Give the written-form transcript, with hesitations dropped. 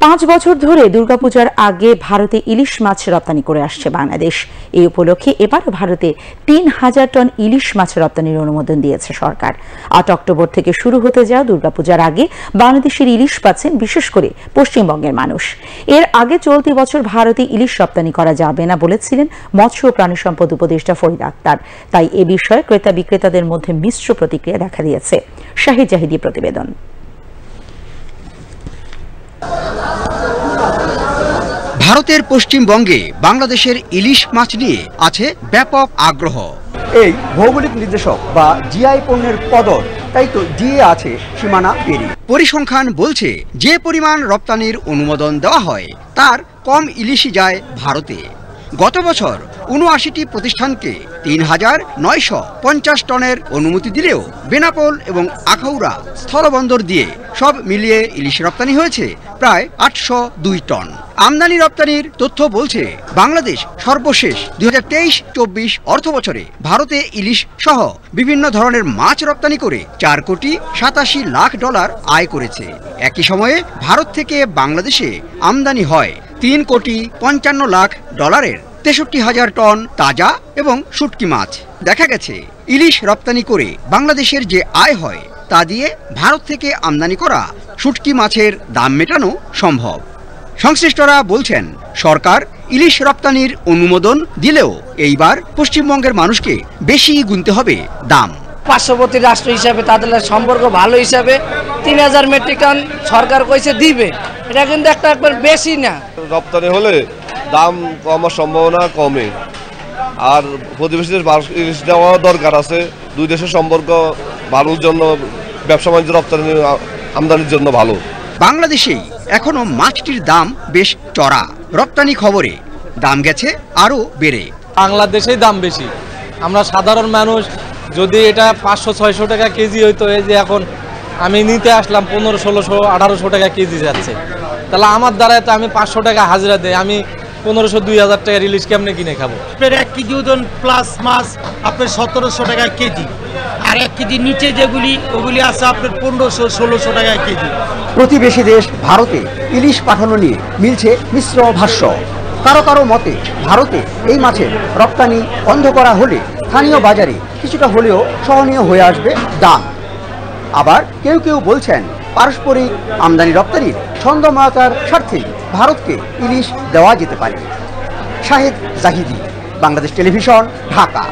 5 বছর ধরে দুর্গাপূজার আগে ভারতে ইলিশ মাছ রপ্তানি করে আসছে বাংলাদেশ। এই উপলক্ষে এবারও ভারতে 3000 টন ইলিশ মাছ রপ্তানির অনুমোদন দিয়েছে সরকার। 8 অক্টোবর থেকে শুরু হতে যাওয়া দুর্গাপূজার আগে বাংলাদেশের ইলিশ পাচ্ছেন বিশেষ করে পশ্চিমবঙ্গের মানুষ। এর আগে চলতি বছর ভারতে ইলিশ রপ্তানি করা যাবে না বলেছিলেন মৎস্য ও প্রাণী সম্পদ উপদেষ্টা ফরিদ আক্তার। তাই এ বিষয়ে ক্রেতা বিক্রেতাদের মধ্যে মিশ্র প্রতিক্রিয়া দেখা দিয়েছে। শাহিদ জাহিদি প্রতিবেদন। ভারতের পশ্চিমবঙ্গে বাংলাদেশের ইলিশ মাছ নিয়ে আছে ব্যাপক আগ্রহ। এই ভৌগোলিক নির্দেশক বা জিআই পণ্যের কদর তাই তো দিয়ে আছে সীমানা পেরিয়ে। পরিসংখ্যান বলছে যে পরিমাণ রপ্তানির অনুমোদন দেওয়া হয় তার কম ইলিশই যায় ভারতে। গত বছর ৭৯টি প্রতিষ্ঠানকে ৩,৯৫০ টনের অনুমতি দিলেও বেনাপোল এবং আখাউড়া স্থলবন্দর দিয়ে সব মিলিয়ে ইলিশ রপ্তানি হয়েছে প্রায় ৮০২ টন। আমদানি রপ্তানির তথ্য বলছে বাংলাদেশ সর্বশেষ ২০২৩-২৪ অর্থ বছরে ভারতে ইলিশ সহ বিভিন্ন ধরনের মাছ রপ্তানি করে $৪,৮৭,০০,০০০ আয় করেছে। একই সময়ে ভারত থেকে বাংলাদেশে আমদানি হয় $৩,৫৫,০০,০০০ ৬৩,০০০ টন তাজা এবং শুটকি মাছ। দেখা গেছে ইলিশ রপ্তানি করে বাংলাদেশের যে আয় হয় তা দিয়ে ভারত থেকে আমদানি করা শুটকি মাছের দাম মেটানো সম্ভব। সংশ্লিষ্টরা বলছেন সরকার ইলিশ রপ্তানির অনুমোদন দিলেও এইবার পশ্চিমবঙ্গের মানুষকে বেশি গুনতে হবে দাম। পার্শ্ববর্তী রাষ্ট্র হিসাবে তাদের সম্পর্ক ভালো হিসাবে ৩,০০০ মেট্রিক টন সরকার কইছে দিবে, এটা কিন্তু একবার বেশি না। রপ্তানি হলে দাম কমার সম্ভাবনা কমে, আর প্রতিবেশীদের ইলিশ দেওয়া দরকার আছে। দুই দেশের সম্পর্ক ভালোর জন্য, ব্যবসা বাণিজ্য রপ্তানি আমদানির জন্য ভালো। বাংলাদেশেই এখনো মাছটির দাম বেশ চড়া। রপ্তানি খবরে দাম গেছে আরও বেড়ে। বাংলাদেশেই দাম বেশি। আমরা সাধারণ মানুষ, যদি এটা ৫০০-৬০০ টাকা কেজি হইতো, এই যে এখন আমি নিতে আসলাম ১৫00-১৬00-১৮00 টাকা কেজি যাচ্ছে, তাহলে আমার দ্বারা তো আমি ৫০০ টাকা হাজিরা দেয়, আমি ১৫০০-২০০০ টাকার ইলিশ কেমনে কিনে খাবো? আপনার 1 কেজি ওজন প্লাস মাছ আপনার ১৭০০ টাকা কেজি, আর 1 কেজি নিচে যেগুলি ওগুলি আছে আপনার ১৫০০-১৬০০ টাকা কেজি। প্রতিবেশী দেশ ভারতে ইলিশ পাঠানো নিয়ে মিলছে মিশ্র ভাষ্য। কারো কারো মতে ভারতে এই মাছের রপ্তানি বন্ধ করা হলে স্থানীয় বাজারে কিছুটা হলেও সহনীয় হয়ে আসবে দাম। আবার কেউ কেউ বলছেন পারস্পরিক আমদানি রপ্তানির ছন্দময়তার স্বার্থে ভারতকে ইলিশ দেওয়া যেতে পারে। শাহিদ জাহিদি, বাংলাদেশ টেলিভিশন, ঢাকা।